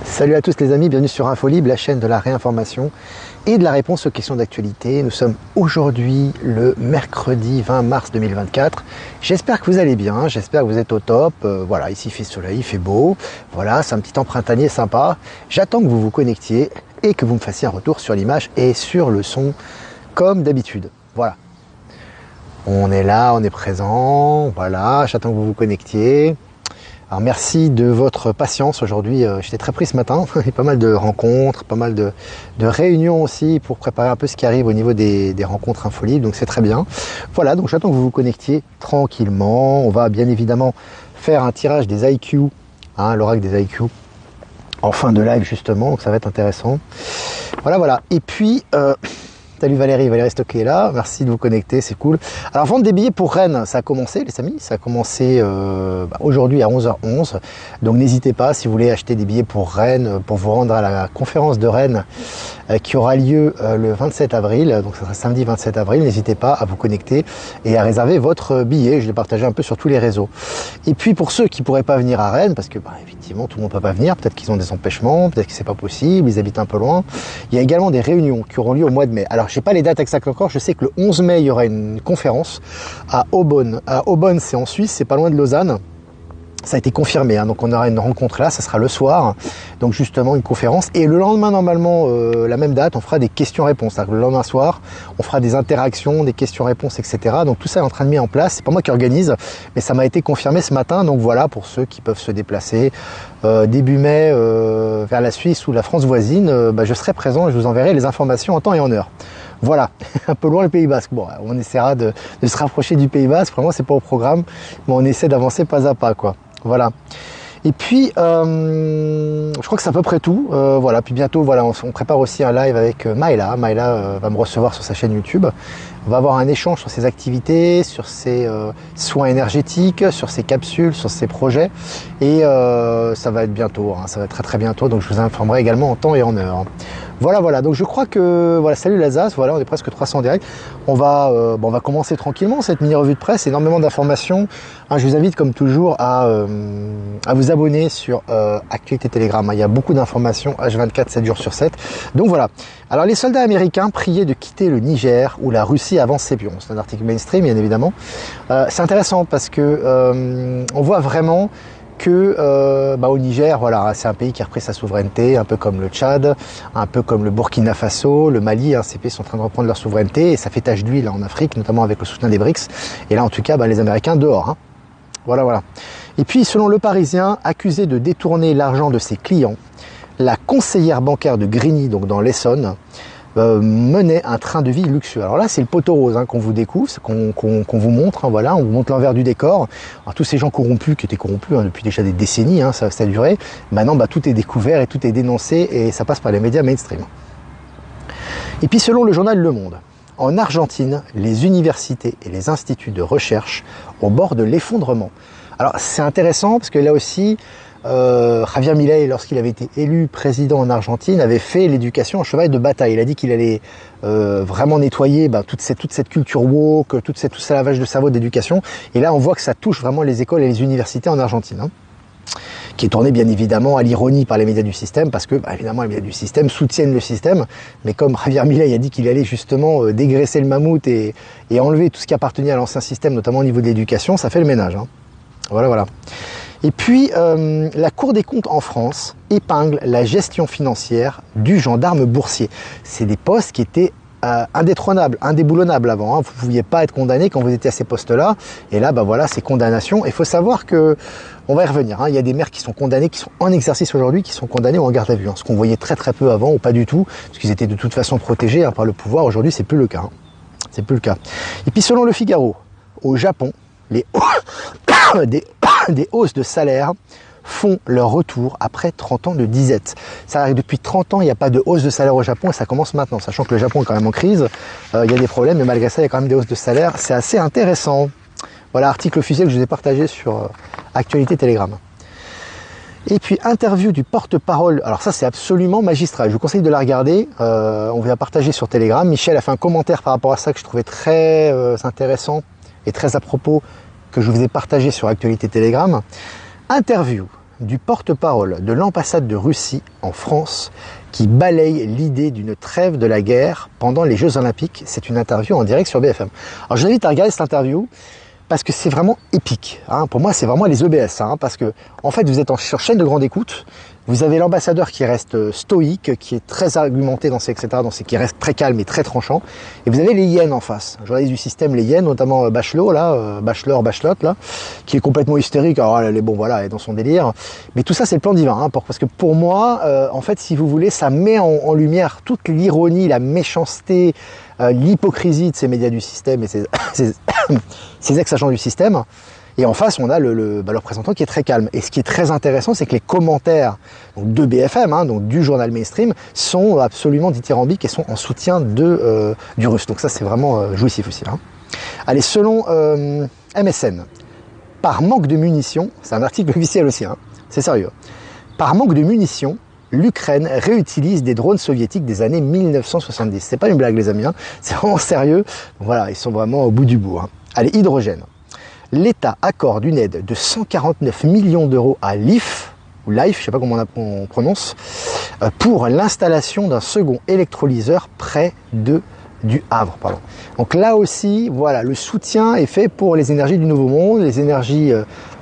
Salut à tous les amis, bienvenue sur InfoLib, la chaîne de la réinformation et de la réponse aux questions d'actualité. Nous sommes aujourd'hui le mercredi 20 mars 2024. J'espère que vous allez bien, j'espère que vous êtes au top. Voilà, ici il fait soleil, il fait beau. Voilà, c'est un petit temps printanier sympa. J'attends que vous vous connectiez et que vous me fassiez un retour sur l'image et sur le son comme d'habitude. Voilà. On est là, on est présent. Voilà, j'attends que vous vous connectiez. Alors merci de votre patience aujourd'hui, j'étais très pris ce matin, il y a pas mal de rencontres, pas mal de réunions aussi pour préparer un peu ce qui arrive au niveau des rencontres InfoLib, donc c'est très bien. Voilà, donc j'attends que vous vous connectiez tranquillement, on va bien évidemment faire un tirage des IQ, l'oracle des IQ, en fin de live justement, donc ça va être intéressant. Voilà, et puis... Salut Valérie Stocké est là, merci de vous connecter, c'est cool. Alors vendre des billets pour Rennes, ça a commencé les amis, ça a commencé aujourd'hui à 11h11. Donc n'hésitez pas si vous voulez acheter des billets pour Rennes, pour vous rendre à la conférence de Rennes qui aura lieu le 27 avril, donc ça sera samedi 27 avril, n'hésitez pas à vous connecter et à réserver votre billet, je l'ai partagé un peu sur tous les réseaux. Et puis pour ceux qui ne pourraient pas venir à Rennes, parce que effectivement tout le monde ne peut pas venir, peut-être qu'ils ont des empêchements, peut-être que c'est pas possible, ils habitent un peu loin, il y a également des réunions qui auront lieu au mois de mai. Alors je sais pas les dates exactes encore, je sais que le 11 mai il y aura une conférence à Aubonne. À Aubonne c'est en Suisse, c'est pas loin de Lausanne. Ça a été confirmé, donc on aura une rencontre là, ça sera le soir, donc justement une conférence. Et le lendemain, normalement, la même date, on fera des questions-réponses. Le lendemain soir, on fera des interactions, des questions-réponses, etc. Donc tout ça est en train de mettre en place. C'est pas moi qui organise, mais ça m'a été confirmé ce matin. Donc voilà, pour ceux qui peuvent se déplacer début mai vers la Suisse ou la France voisine, je serai présent et je vous enverrai les informations en temps et en heure. Voilà, un peu loin le Pays Basque. Bon, on essaiera de se rapprocher du Pays Basque. Vraiment, c'est pas au programme, mais on essaie d'avancer pas à pas, quoi. Voilà. Et puis, je crois que c'est à peu près tout. Voilà. Puis bientôt, voilà, on prépare aussi un live avec Maëla. Maëla va me recevoir sur sa chaîne YouTube. On va avoir un échange sur ses activités, sur ses soins énergétiques, sur ses capsules, sur ses projets. Et ça va être bientôt, ça va être très très bientôt. Donc je vous informerai également en temps et en heure. Voilà. Donc je crois que salut l'Alsace. Voilà, on est presque 300 en direct. On va commencer tranquillement cette mini revue de presse. Énormément d'informations. Je vous invite comme toujours à vous abonner sur Actualité Telegram. Il y a beaucoup d'informations H24, 7 jours sur 7. Donc voilà. Alors les soldats américains priaient de quitter le Niger où la Russie avance ses pions. C'est un article mainstream, bien évidemment. C'est intéressant parce que on voit vraiment que au Niger, voilà, c'est un pays qui a repris sa souveraineté, un peu comme le Tchad, un peu comme le Burkina Faso, le Mali, ces pays sont en train de reprendre leur souveraineté et ça fait tache d'huile en Afrique, notamment avec le soutien des BRICS. Et là, en tout cas, les Américains dehors. Voilà. Et puis, selon Le Parisien, accusé de détourner l'argent de ses clients, la conseillère bancaire de Grigny, donc dans l'Essonne, menait un train de vie luxueux. Alors là, c'est le poteau rose qu'on vous découvre, qu'on vous montre. Voilà, on vous montre l'envers du décor. Alors tous ces gens corrompus, qui étaient corrompus depuis déjà des décennies, ça a duré. Maintenant, tout est découvert et tout est dénoncé et ça passe par les médias mainstream. Et puis, selon le journal Le Monde, en Argentine, les universités et les instituts de recherche au bord de l'effondrement. Alors, c'est intéressant parce que là aussi, Javier Milei, lorsqu'il avait été élu président en Argentine, avait fait l'éducation en cheval de bataille. Il a dit qu'il allait vraiment nettoyer toute cette culture woke, tout ce lavage de cerveau d'éducation. Et là, on voit que ça touche vraiment les écoles et les universités en Argentine. Qui est tourné bien évidemment à l'ironie par les médias du système, parce que évidemment les médias du système soutiennent le système, mais comme Javier Milei a dit qu'il allait justement dégraisser le mammouth et enlever tout ce qui appartenait à l'ancien système, notamment au niveau de l'éducation, ça fait le ménage. Voilà. Et puis, la Cour des comptes en France épingle la gestion financière du gendarme boursier. C'est des postes qui étaient indétrônables, indéboulonnables avant. Vous ne pouviez pas être condamné quand vous étiez à ces postes-là. Et là, c'est condamnation. Il faut savoir que, on va y revenir, il y a des maires qui sont condamnés, qui sont en exercice aujourd'hui, qui sont condamnés ou en garde à vue. Ce qu'on voyait très très peu avant, ou pas du tout, parce qu'ils étaient de toute façon protégés par le pouvoir. Aujourd'hui, c'est plus le cas. C'est plus le cas. Et puis, selon Le Figaro, au Japon, des hausses de salaire font leur retour après 30 ans de disette. Ça arrive depuis 30 ans, il n'y a pas de hausse de salaire au Japon et ça commence maintenant, sachant que le Japon est quand même en crise, il y a des problèmes, mais malgré ça, il y a quand même des hausses de salaire. C'est assez intéressant. Voilà, article officiel que je vous ai partagé sur Actualité Telegram. Et puis, interview du porte-parole. Alors ça, c'est absolument magistral. Je vous conseille de la regarder. On va la partager sur Telegram. Michel a fait un commentaire par rapport à ça que je trouvais très intéressant et très à propos, que je vous ai partagé sur Actualité Telegram. Interview du porte-parole de l'ambassade de Russie en France qui balaye l'idée d'une trêve de la guerre pendant les Jeux Olympiques. C'est une interview en direct sur BFM. Alors je vous invite à regarder cette interview parce que c'est vraiment épique. Hein. Pour moi, c'est vraiment les EBS. Hein, parce que, en fait, vous êtes sur chaîne de grande écoute. Vous avez l'ambassadeur qui reste stoïque, qui est très argumenté dans ses, etc., qui reste très calme et très tranchant. Et vous avez les hyènes en face. Journaliste du système, les hyènes, notamment Bachelot, là, Bachelot, là, qui est complètement hystérique. Alors, elle est bon, voilà, elle est dans son délire. Mais tout ça, c'est le plan divin. Hein, parce que pour moi, en fait, si vous voulez, ça met en lumière toute l'ironie, la méchanceté, l'hypocrisie de ces médias du système et ces ex-agents du système. Et en face, on a le représentant qui est très calme. Et ce qui est très intéressant, c'est que les commentaires donc, de BFM, hein, donc du journal mainstream, sont absolument dithyrambiques et sont en soutien du russe. Donc ça, c'est vraiment jouissif aussi. Hein. Allez, selon MSN, par manque de munitions, c'est un article officiel aussi, hein, c'est sérieux. Par manque de munitions, l'Ukraine réutilise des drones soviétiques des années 1970. C'est pas une blague, les amis, hein, c'est vraiment sérieux. Donc, voilà, ils sont vraiment au bout du bout. Hein. Allez, hydrogène. L'État accorde une aide de 149 millions d'euros à LIF, ou LIFE, je ne sais pas comment on prononce, pour l'installation d'un second électrolyseur près du Havre. Pardon. Donc là aussi, voilà, le soutien est fait pour les énergies du Nouveau Monde, les énergies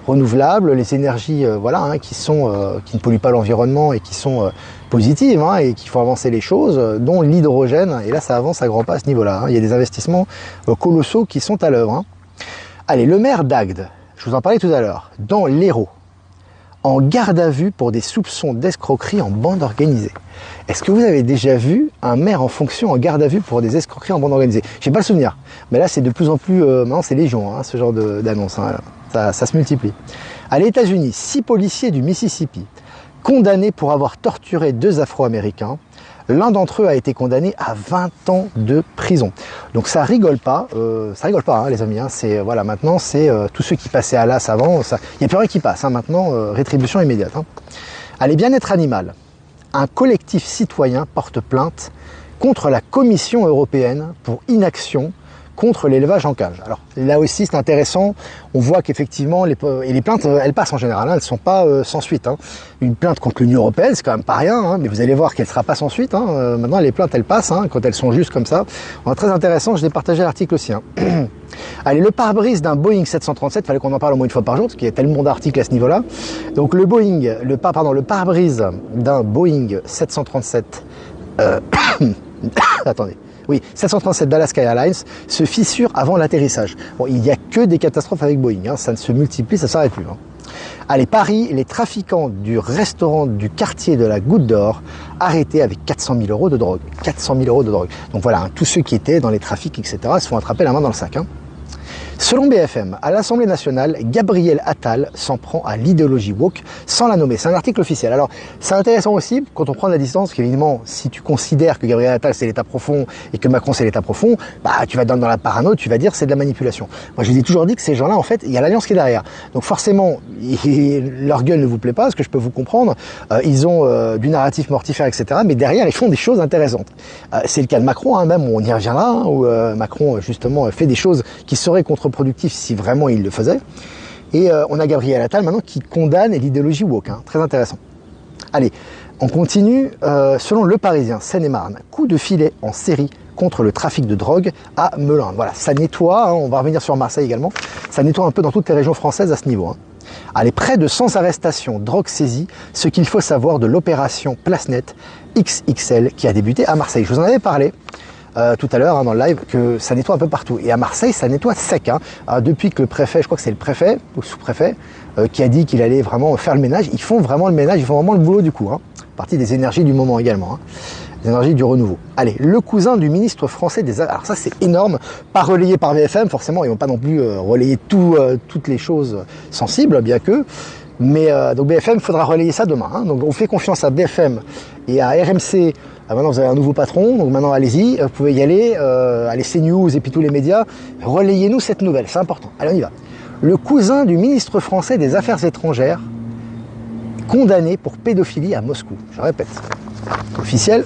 renouvelables, les énergies voilà, hein, qui ne polluent pas l'environnement et qui sont positives hein, et qui font avancer les choses, dont l'hydrogène. Et là, ça avance à grands pas à ce niveau-là. Hein. Il y a des investissements colossaux qui sont à l'œuvre. Hein. Allez, le maire d'Agde, je vous en parlais tout à l'heure, dans l'Hérault, en garde à vue pour des soupçons d'escroquerie en bande organisée. Est-ce que vous avez déjà vu un maire en fonction en garde à vue pour des escroqueries en bande organisée? J'ai pas le souvenir, mais là c'est de plus en plus, maintenant c'est légion, hein, ce genre d'annonce, hein, ça se multiplie. À les États-Unis, 6 policiers du Mississippi condamnés pour avoir torturé 2 Afro-Américains. L'un d'entre eux a été condamné à 20 ans de prison. Donc ça rigole pas hein, les amis. Hein. C'est voilà, maintenant c'est tous ceux qui passaient à l'as avant, il n'y a plus rien qui passe. Hein, maintenant, rétribution immédiate. Hein. Allez, bien-être animal. Un collectif citoyen porte plainte contre la Commission européenne pour inaction contre l'élevage en cage. Alors là aussi c'est intéressant, on voit qu'effectivement les plaintes elles passent en général, hein, elles ne sont pas sans suite. Hein. Une plainte contre l'Union européenne c'est quand même pas rien, hein, mais vous allez voir qu'elle ne sera pas sans suite. Hein. Maintenant les plaintes elles passent hein, quand elles sont justes comme ça. Alors, très intéressant, je l'ai partagé l'article aussi. Hein. Allez, le pare-brise d'un Boeing 737, il fallait qu'on en parle au moins une fois par jour parce qu'il y a tellement d'articles à ce niveau-là. Donc le pare-brise d'un Boeing 737 attendez. Oui, 737 d'Alaska Airlines se fissure avant l'atterrissage. Bon, il n'y a que des catastrophes avec Boeing, hein, ça ne se multiplie, ça ne s'arrête plus. Hein. Allez, Paris, les trafiquants du restaurant du quartier de la Goutte d'Or arrêtés avec 400 000 euros de drogue. 400 000 euros de drogue. Donc voilà, hein, tous ceux qui étaient dans les trafics, etc., se font attraper la main dans le sac. Hein. Selon BFM, à l'Assemblée nationale, Gabriel Attal s'en prend à l'idéologie woke sans la nommer. C'est un article officiel. Alors, c'est intéressant aussi quand on prend la distance, qu'évidemment, si tu considères que Gabriel Attal c'est l'État profond et que Macron c'est l'État profond, bah tu vas dans la parano, tu vas dire c'est de la manipulation. Moi, je vous ai toujours dit que ces gens-là, en fait, il y a l'alliance qui est derrière. Donc forcément, leur gueule ne vous plaît pas, ce que je peux vous comprendre. Ils ont du narratif mortifère, etc. Mais derrière, ils font des choses intéressantes. C'est le cas de Macron, hein, même on y reviendra, hein, où Macron justement fait des choses qui seraient contre-productif si vraiment il le faisait. Et on a Gabriel Attal maintenant qui condamne l'idéologie woke. Hein, très intéressant. Allez, on continue. Selon Le Parisien, Seine-et-Marne, coup de filet en série contre le trafic de drogue à Melun. Voilà, ça nettoie, hein, on va revenir sur Marseille également, ça nettoie un peu dans toutes les régions françaises à ce niveau. Hein. Allez, près de 100 arrestations, drogue saisie, ce qu'il faut savoir de l'opération Place Net XXL qui a débuté à Marseille. Je vous en avais parlé. Tout à l'heure hein, dans le live, que ça nettoie un peu partout. Et à Marseille, ça nettoie sec. Hein. Depuis que le préfet, je crois que c'est le préfet, ou le sous-préfet, qui a dit qu'il allait vraiment faire le ménage, ils font vraiment le ménage, ils font vraiment le boulot du coup. Hein. Partie des énergies du moment également. Hein. Les énergies du renouveau. Allez, le cousin du ministre français des Affaires. Alors ça, c'est énorme. Pas relayé par BFM, forcément, ils vont pas non plus relayer toutes les choses sensibles, bien que. Mais donc BFM, il faudra relayer ça demain. Hein. Donc on fait confiance à BFM et à RMC. Maintenant vous avez un nouveau patron, donc maintenant allez-y, vous pouvez y aller, allez CNews et puis tous les médias, relayez-nous cette nouvelle, c'est important. Allez, on y va. Le cousin du ministre français des Affaires étrangères, condamné pour pédophilie à Moscou. Je répète, officiel,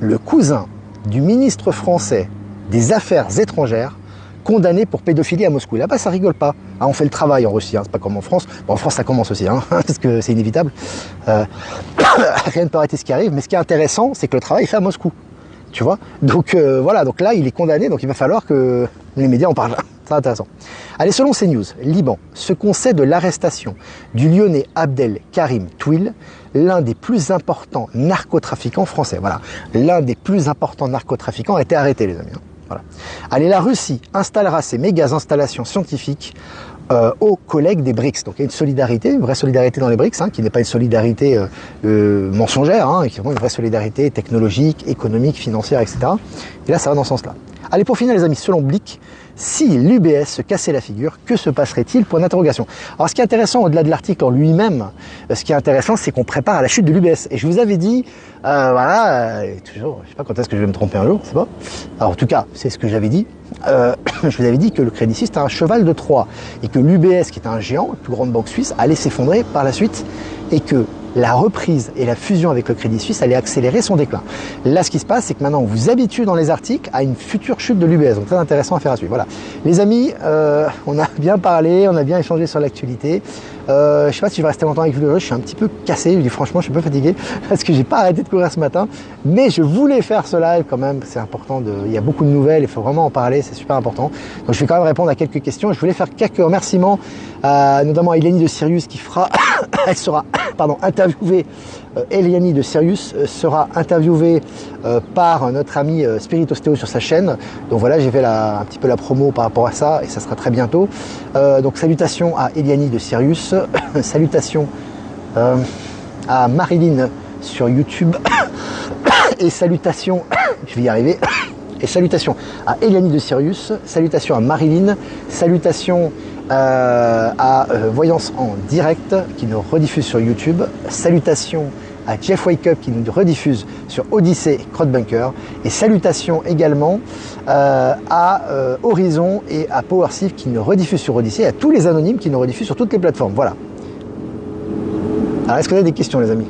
le cousin du ministre français des Affaires étrangères, condamné pour pédophilie à Moscou. Là-bas, ça rigole pas. Ah, on fait le travail en Russie, hein, c'est pas comme en France. Bon, en France, ça commence aussi, hein, parce que c'est inévitable. Rien ne peut arrêter ce qui arrive, mais ce qui est intéressant, c'est que le travail est fait à Moscou. Tu vois. Donc voilà, donc là, il est condamné, donc il va falloir que les médias en parlent. C'est intéressant. Allez, selon CNews, Liban, ce qu'on sait de l'arrestation du Lyonnais Abdel Karim Touil, l'un des plus importants narcotrafiquants français. Voilà, l'un des plus importants narcotrafiquants a été arrêté, les amis. Voilà. Allez, la Russie installera ses méga installations scientifiques aux collègues des BRICS. Donc il y a une solidarité, une vraie solidarité dans les BRICS, hein, qui n'est pas une solidarité mensongère, hein, qui est vraiment une vraie solidarité technologique, économique, financière, etc. Et là, ça va dans ce sens-là. Allez, pour finir, les amis, selon Blick, si l'UBS se cassait la figure, que se passerait-il? Point d'interrogation. Alors, ce qui est intéressant, au-delà de l'article en lui-même, ce qui est intéressant, c'est qu'on prépare à la chute de l'UBS. Et je vous avais dit, toujours, je sais pas quand est-ce que je vais me tromper un jour, c'est pas. Alors, en tout cas, c'est ce que j'avais dit. Je vous avais dit que le Crédit Suisse était un cheval de Troie et que l'UBS, qui est un géant, la plus grande banque suisse, allait s'effondrer par la suite et que la reprise et la fusion avec le Crédit Suisse allait accélérer son déclin. Là, ce qui se passe, c'est que maintenant, on vous habitue dans les articles à une future chute de l'UBS. Donc, très intéressant à faire à suivre. Voilà. Les amis, on a bien parlé, on a bien échangé sur l'actualité. Je sais pas si je vais rester longtemps avec vous. Je suis un petit peu cassé. Je dis franchement, je suis un peu fatigué parce que j'ai pas arrêté de courir ce matin. Mais je voulais faire ce live quand même. C'est important. Il y a beaucoup de nouvelles. Il faut vraiment en parler. C'est super important. Donc, je vais quand même répondre à quelques questions. Je voulais faire quelques remerciements, notamment à Eliani de Sirius qui fera, elle sera, interviewée. Eliani de Sirius sera interviewée par notre ami Spirit Ostéo sur sa chaîne. Donc voilà, j'ai fait un petit peu la promo par rapport à ça et ça sera très bientôt. Donc salutations à Eliani de Sirius, salutations à Marilyn sur YouTube et salutations, je vais y arriver, et salutations à Eliani de Sirius, salutations à Marilyn, salutations à Voyance en direct qui nous rediffuse sur YouTube, salutations à Jeff Wake Up qui nous rediffuse sur Odyssey et Crowdbunker et salutations également à Horizon et à PowerShift qui nous rediffusent sur Odyssey et à tous les anonymes qui nous rediffusent sur toutes les plateformes. Voilà. Alors est-ce que vous avez des questions les amis?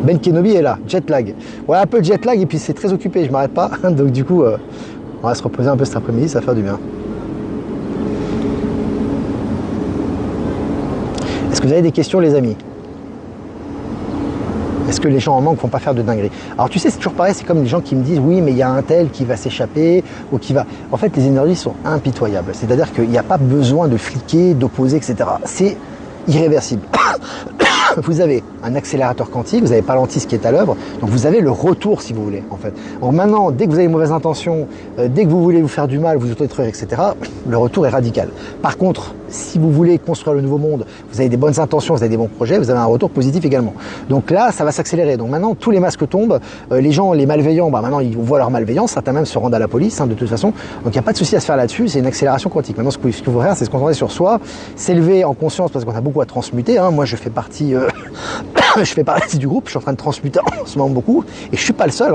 Ben Kenobi est là, jet lag. Ouais, un peu de jet lag et puis c'est très occupé, je m'arrête pas. Donc du coup, on va se reposer un peu cet après-midi, ça va faire du bien. Est-ce que vous avez des questions les amis? Est-ce que les gens en manque ne vont pas faire de dinguerie? Alors tu sais, c'est toujours pareil, c'est comme les gens qui me disent oui mais il y a un tel qui va s'échapper ou qui va... En fait les énergies sont impitoyables, c'est-à-dire qu'il n'y a pas besoin de fliquer, d'opposer, etc. C'est irréversible. Vous avez un accélérateur quantique, vous avez Palantir qui est à l'œuvre, donc vous avez le retour si vous voulez en fait. Donc maintenant, dès que vous avez une mauvaise intention, dès que vous voulez vous faire du mal, vous autodétruire, etc., le retour est radical. Par contre, si vous voulez construire le nouveau monde, vous avez des bonnes intentions, vous avez des bons projets, vous avez un retour positif également. Donc là, ça va s'accélérer. Donc maintenant, tous les masques tombent, les gens, les malveillants, maintenant ils voient leur malveillance, certains même se rendent à la police de toute façon. Donc il n'y a pas de souci à se faire là-dessus, c'est une accélération quantique. Maintenant, ce qu'il faut faire, c'est se concentrer sur soi, s'élever en conscience parce qu'on a beaucoup à transmuter. Moi, je fais partie du groupe, je suis en train de transmuter en ce moment beaucoup et je suis pas le seul.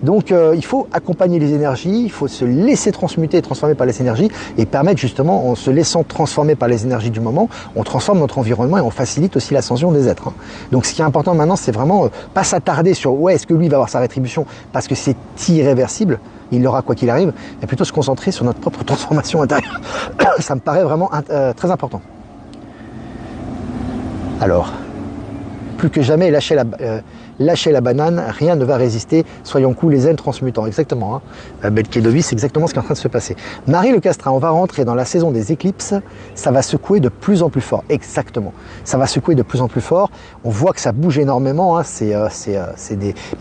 Donc il faut accompagner les énergies, il faut se laisser transmuter et transformer par les énergies et permettre justement, en se laissant transformer par les énergies du moment, on transforme notre environnement et on facilite aussi l'ascension des êtres. Donc ce qui est important maintenant, c'est vraiment pas s'attarder sur est-ce que lui va avoir sa rétribution parce que c'est irréversible, il l'aura quoi qu'il arrive, mais plutôt se concentrer sur notre propre transformation intérieure. Ça me paraît vraiment très important. Alors, plus que jamais, lâchez la banane, rien ne va résister, soyons cool les zen transmutants, exactement. Belkedovi, c'est exactement ce qui est en train de se passer. Marie Le Castrin, on va rentrer dans la saison des éclipses, ça va secouer de plus en plus fort, exactement. Ça va secouer de plus en plus fort, on voit que ça bouge énormément, mais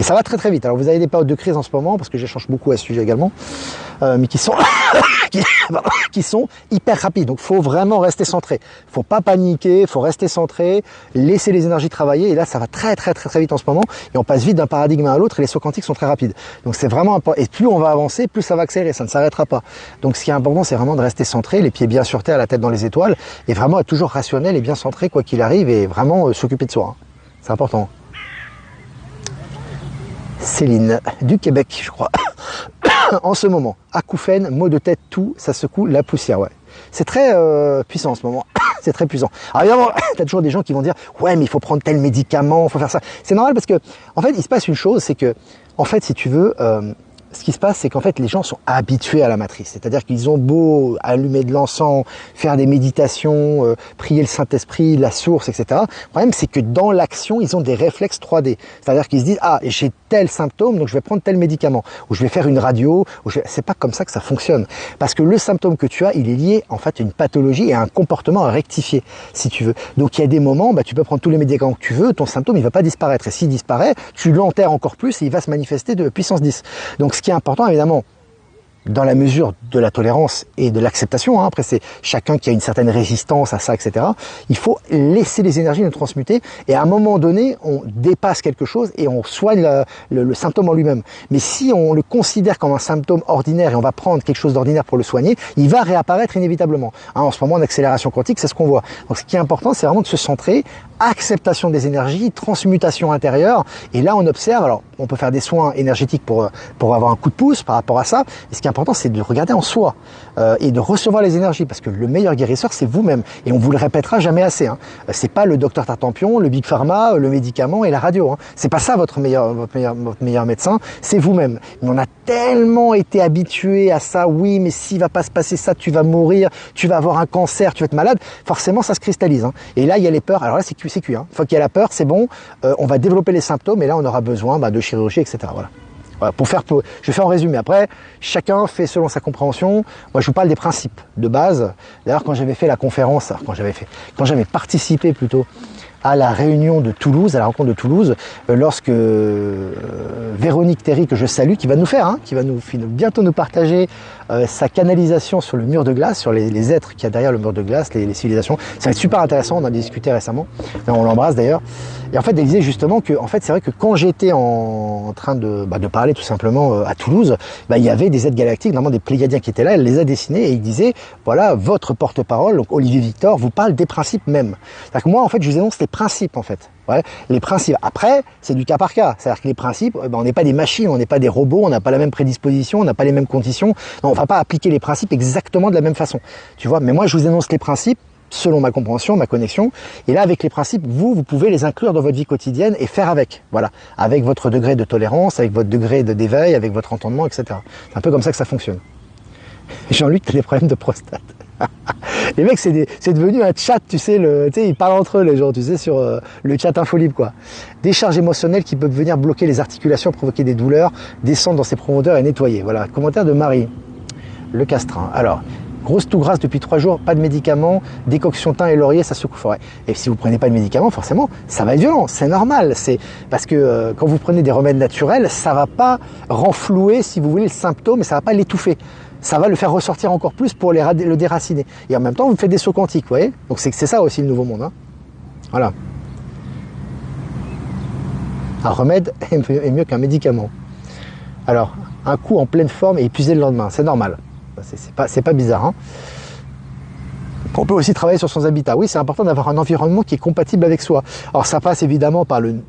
ça va très très vite. Alors vous avez des périodes de crise en ce moment, parce que j'échange beaucoup à ce sujet également, mais qui sont hyper rapides. Donc il faut vraiment rester centré. Il ne faut pas paniquer, il faut rester centré, laisser les énergies travailler. Et là, ça va très très très très vite en ce moment. Et on passe vite d'un paradigme à l'autre et les sauts quantiques sont très rapides. Donc c'est vraiment important. Et plus on va avancer, plus ça va accélérer. Ça ne s'arrêtera pas. Donc ce qui est important, c'est vraiment de rester centré, les pieds bien sur terre, la tête dans les étoiles, et vraiment être toujours rationnel et bien centré quoi qu'il arrive et vraiment s'occuper de soi. C'est important. Céline, du Québec, je crois. En ce moment, acouphène, maux de tête, tout, ça secoue la poussière, ouais. C'est très puissant en ce moment, c'est très puissant. Alors évidemment, tu as toujours des gens qui vont dire « Ouais, mais il faut prendre tel médicament, il faut faire ça. » C'est normal parce que, en fait, il se passe une chose, c'est que, en fait, si tu veux, ce qui se passe, c'est qu'en fait, les gens sont habitués à la matrice. C'est-à-dire qu'ils ont beau allumer de l'encens, faire des méditations, prier le Saint-Esprit, la source, etc. Le problème, c'est que dans l'action, ils ont des réflexes 3D. C'est-à-dire qu'ils se disent, ah, j'ai tel symptôme, donc je vais prendre tel médicament, ou je vais faire une radio, c'est pas comme ça que ça fonctionne. Parce que le symptôme que tu as, il est lié, en fait, à une pathologie et à un comportement à rectifier, si tu veux. Donc, il y a des moments, tu peux prendre tous les médicaments que tu veux, ton symptôme, il va pas disparaître. Et s'il disparaît, tu l'enterres encore plus et il va se manifester de puissance 10. Donc, ce qui est important, évidemment, dans la mesure de la tolérance et de l'acceptation, après c'est chacun qui a une certaine résistance à ça, etc. Il faut laisser les énergies nous transmuter et à un moment donné, on dépasse quelque chose et on soigne le symptôme en lui-même. Mais si on le considère comme un symptôme ordinaire et on va prendre quelque chose d'ordinaire pour le soigner, il va réapparaître inévitablement. En ce moment, en accélération quantique, c'est ce qu'on voit. Donc ce qui est important, c'est vraiment de se centrer, acceptation des énergies, transmutation intérieure. Et là, on observe, alors on peut faire des soins énergétiques pour avoir un coup de pouce par rapport à ça. Et ce qui est important, c'est de regarder en soi et de recevoir les énergies, parce que le meilleur guérisseur, c'est vous-même. Et on vous le répétera jamais assez. C'est pas le docteur Tartampion, le Big Pharma, le médicament et la radio. C'est pas ça votre meilleur médecin, c'est vous-même. Mais on a tellement été habitué à ça. Oui, mais s'il va pas se passer ça, tu vas mourir, tu vas avoir un cancer, tu vas être malade. Forcément, ça se cristallise. Et là, il y a les peurs. Alors là, c'est cuit. Une fois qu'il y a la peur, c'est bon. On va développer les symptômes et là, on aura besoin de chirurgie, etc. Voilà. Je fais en résumé. Après, chacun fait selon sa compréhension. Moi, je vous parle des principes de base. D'ailleurs, quand j'avais fait la conférence, quand j'avais participé plutôt à la réunion de Toulouse, à la rencontre de Toulouse, lorsque Véronique Théry, que je salue, qui va bientôt nous partager sa canalisation sur le mur de glace, sur les êtres qu'il y a derrière le mur de glace, les civilisations. Ça va être super intéressant, on en a discuté récemment, on l'embrasse d'ailleurs. Et en fait, elle disait justement que, en fait, c'est vrai que quand j'étais en train de parler tout simplement à Toulouse, il y avait des êtres galactiques, notamment des Pléiadiens qui étaient là, elle les a dessinés et il disait, voilà, votre porte-parole, donc Olivier Victor, vous parle des principes mêmes. C'est-à-dire que moi, en fait, je vous annonce les principes, en fait. Ouais, les principes. Après, c'est du cas par cas. C'est-à-dire que les principes, on n'est pas des machines, on n'est pas des robots, on n'a pas la même prédisposition, on n'a pas les mêmes conditions. Non, on va pas appliquer les principes exactement de la même façon. Tu vois, mais moi, je vous annonce les principes selon ma compréhension, ma connexion. Et là, avec les principes, vous pouvez les inclure dans votre vie quotidienne et faire avec. Voilà. Avec votre degré de tolérance, avec votre degré d'éveil, avec votre entendement, etc. C'est un peu comme ça que ça fonctionne. Jean-Luc, tu as des problèmes de prostate. Les mecs, c'est devenu un chat, tu sais, ils parlent entre eux, les gens, tu sais, sur le chat Infolibre, quoi. Des charges émotionnelles qui peuvent venir bloquer les articulations, provoquer des douleurs, descendre dans ses profondeurs et nettoyer. Voilà. Commentaire de Marie. Le castrin. Alors, grosse tout grasse depuis 3 jours, pas de médicaments, décoction thym et laurier, ça secoue forêt. Et si vous prenez pas de médicaments, forcément, ça va être violent, c'est normal. C'est parce que quand vous prenez des remèdes naturels, ça va pas renflouer, si vous voulez, le symptôme, et ça va pas l'étouffer. Ça va le faire ressortir encore plus pour le déraciner. Et en même temps, vous faites des sauts quantiques, vous voyez. Donc c'est ça aussi le nouveau monde. Voilà. Un remède est mieux qu'un médicament. Alors, un coup en pleine forme et épuisé le lendemain, c'est normal. C'est pas bizarre. On peut aussi travailler sur son habitat. Oui, c'est important d'avoir un environnement qui est compatible avec soi. Alors ça passe évidemment par le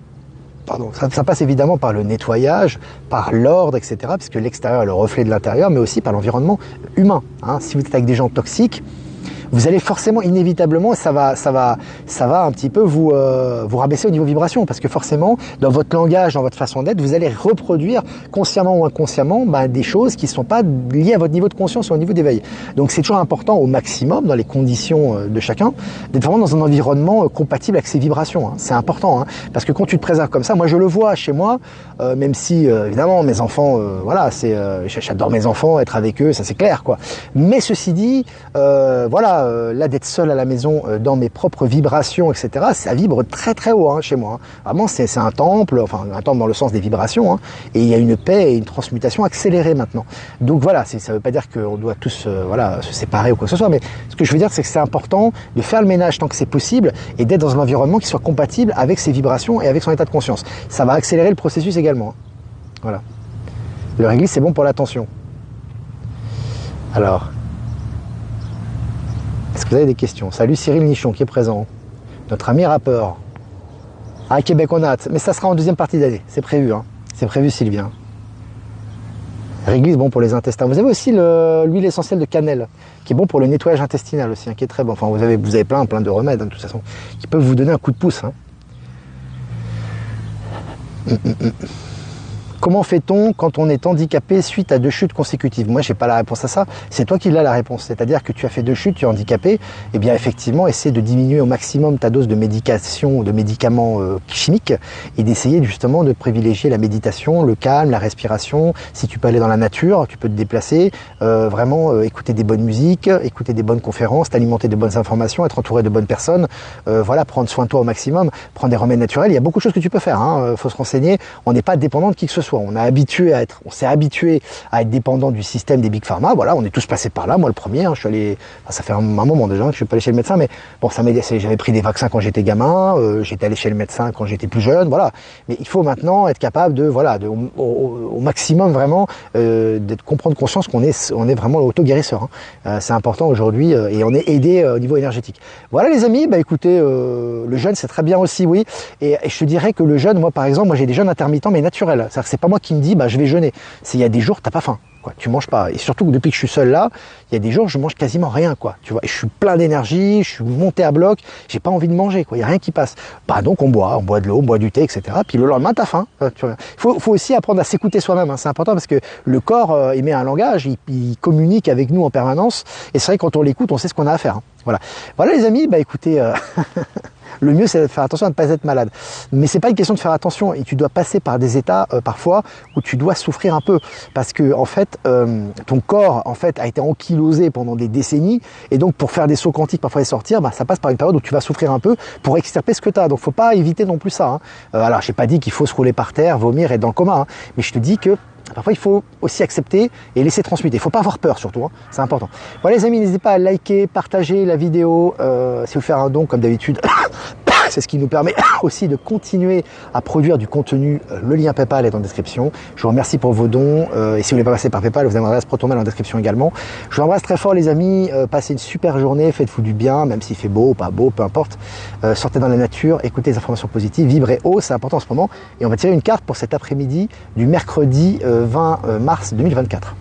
nettoyage, par l'ordre, etc. Puisque l'extérieur est le reflet de l'intérieur, mais aussi par l'environnement humain. Si vous êtes avec des gens toxiques, vous allez forcément, inévitablement, ça va un petit peu vous rabaisser au niveau vibration, parce que forcément, dans votre langage, dans votre façon d'être, vous allez reproduire consciemment ou inconsciemment des choses qui ne sont pas liées à votre niveau de conscience ou au niveau d'éveil. Donc c'est toujours important au maximum, dans les conditions de chacun, d'être vraiment dans un environnement compatible avec ses vibrations. C'est important, parce que quand tu te préserves comme ça, moi je le vois chez moi, même si évidemment mes enfants, j'adore mes enfants, être avec eux, ça c'est clair, quoi. Mais ceci dit, là d'être seul à la maison dans mes propres vibrations, etc., ça vibre très très haut chez moi. Vraiment, c'est un temple, enfin un temple dans le sens des vibrations, et il y a une paix et une transmutation accélérée maintenant. Donc voilà, ça ne veut pas dire qu'on doit tous se séparer ou quoi que ce soit, mais ce que je veux dire, c'est que c'est important de faire le ménage tant que c'est possible et d'être dans un environnement qui soit compatible avec ses vibrations et avec son état de conscience. Ça va accélérer le processus également. Voilà. Le réglisse, c'est bon pour l'attention. Alors, est-ce que vous avez des questions? Salut Cyril Nichon qui est présent. Notre ami rappeur. À Québec on a hâte. Mais ça sera en deuxième partie d'année. C'est prévu. C'est prévu Sylvien. Réglisse, bon pour les intestins. Vous avez aussi l'huile essentielle de cannelle, qui est bon pour le nettoyage intestinal aussi, qui est très bon. Enfin, vous avez plein de remèdes, de toute façon, qui peuvent vous donner un coup de pouce. Comment fait-on quand on est handicapé suite à 2 chutes consécutives? Moi, j'ai pas la réponse à ça. C'est toi qui l'as la réponse. C'est-à-dire que tu as fait 2 chutes, tu es handicapé. Eh bien, effectivement, essaie de diminuer au maximum ta dose de médication, de médicaments chimiques et d'essayer justement de privilégier la méditation, le calme, la respiration. Si tu peux aller dans la nature, tu peux te déplacer, vraiment écouter des bonnes musiques, écouter des bonnes conférences, t'alimenter de bonnes informations, être entouré de bonnes personnes. Voilà, prendre soin de toi au maximum, prendre des remèdes naturels. Il y a beaucoup de choses que tu peux faire. Faut se renseigner. On n'est pas dépendant de qui que ce soit. On s'est habitué à être dépendant du système des big pharma. Voilà, on est tous passés par là. Moi, le premier, je suis allé. Ça fait un moment déjà que je suis pas allé chez le médecin, mais bon, ça m'aidait. J'avais pris des vaccins quand j'étais gamin. J'étais allé chez le médecin quand j'étais plus jeune. Voilà. Mais il faut maintenant être capable au maximum vraiment de comprendre conscience qu'on est vraiment l'auto-guérisseur. C'est important aujourd'hui et on est aidé au niveau énergétique. Voilà les amis. Bah écoutez, le jeûne c'est très bien aussi, oui. Et je te dirais que le jeûne, moi par exemple, j'ai des jeûnes intermittents mais naturels. C'est-à-dire que c'est pas moi qui me dis bah je vais jeûner. Il y a des jours t'as pas faim. Quoi, tu manges pas. Et surtout que depuis que je suis seul là, il y a des jours je mange quasiment rien, quoi. Tu vois, et je suis plein d'énergie, je suis monté à bloc, j'ai pas envie de manger, quoi. Il y a rien qui passe. Bah donc on boit de l'eau, on boit du thé, etc. Puis le lendemain t'as faim. Faut aussi apprendre à s'écouter soi-même. C'est important parce que le corps émet un langage, il communique avec nous en permanence. Et c'est vrai que quand on l'écoute, on sait ce qu'on a à faire. Voilà les amis. Bah écoutez. Le mieux, c'est de faire attention à ne pas être malade. Mais c'est pas une question de faire attention. Et tu dois passer par des états, parfois, où tu dois souffrir un peu. Parce que, en fait, ton corps, en fait, a été ankylosé pendant des décennies. Et donc, pour faire des sauts quantiques, parfois, et sortir, ça passe par une période où tu vas souffrir un peu pour extirper ce que tu as. Donc, faut pas éviter non plus ça. Alors, j'ai pas dit qu'il faut se rouler par terre, vomir, être dans le coma. Mais je te dis que parfois, il faut aussi accepter et laisser transmuter. Il ne faut pas avoir peur surtout, c'est important. Voilà les amis, n'hésitez pas à liker, partager la vidéo, si vous faire un don comme d'habitude. C'est ce qui nous permet aussi de continuer à produire du contenu. Le lien PayPal est en description. Je vous remercie pour vos dons. Et si vous voulez pas passer par PayPal, vous avez mon adresse ProtonMail en description également. Je vous embrasse très fort les amis. Passez une super journée. Faites-vous du bien, même s'il fait beau ou pas beau, peu importe. Sortez dans la nature, écoutez les informations positives, vibrez haut, c'est important en ce moment. Et on va tirer une carte pour cet après-midi du mercredi 20 mars 2024.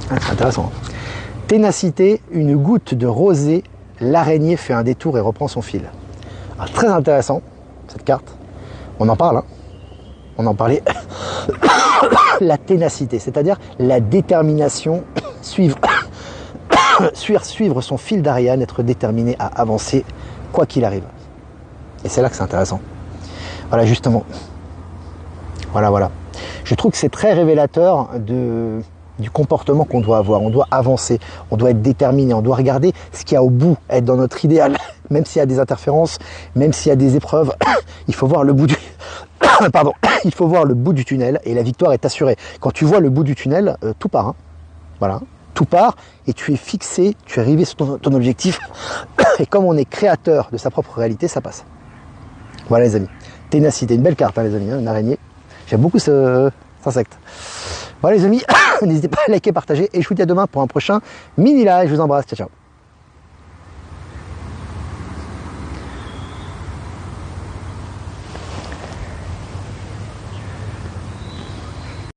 C'est intéressant. Ténacité, une goutte de rosée. L'araignée fait un détour et reprend son fil. Alors, très intéressant, cette carte. On en parle, On en parlait. La ténacité, c'est-à-dire la détermination, suivre son fil d'Ariane, être déterminé à avancer, quoi qu'il arrive. Et c'est là que c'est intéressant. Voilà, justement. Voilà. Je trouve que c'est très révélateur du comportement qu'on doit avoir. On doit avancer, on doit être déterminé, on doit regarder ce qu'il y a au bout, être dans notre idéal. Même s'il y a des interférences, même s'il y a des épreuves, il faut voir le bout du... il faut voir le bout du tunnel et la victoire est assurée. Quand tu vois le bout du tunnel, tout part. Voilà, tout part et tu es fixé, tu es arrivé sur ton objectif. Et comme on est créateur de sa propre réalité, ça passe. Voilà les amis. Ténacité, une belle carte les amis, une araignée. J'aime beaucoup cet insecte. Voilà les amis, n'hésitez pas à liker, partager et je vous dis à demain pour un prochain mini live. Je vous embrasse, ciao ciao.